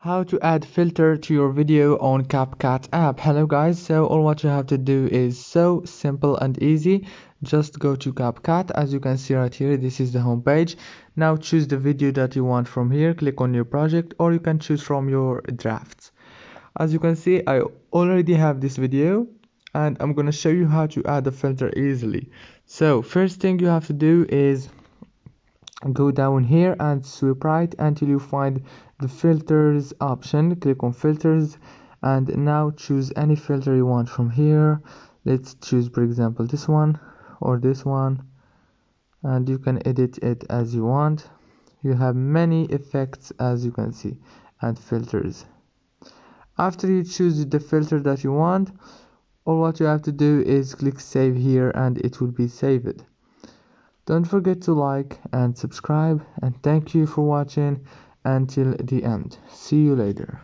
How to add filter to your video on CapCut app. Hello guys, so all what you have to do is so simple and easy. Just go to CapCut. As you can see right here, this is the home page. Now choose the video that you want from here, click on your project, or you can choose from your drafts. As you can see, I already have this video and I'm gonna show you how to add a filter easily. So first thing you have to do is go down here and swipe right until you find the filters option. Click on filters and now choose any filter you want from here. Let's choose, for example, this one or this one, and you can edit it as you want. You have many effects, as you can see, and filters. After you choose the filter that you want, all what you have to do is click save here and it will be saved. Don't forget to like and subscribe, and thank you for watching until the end. See you later.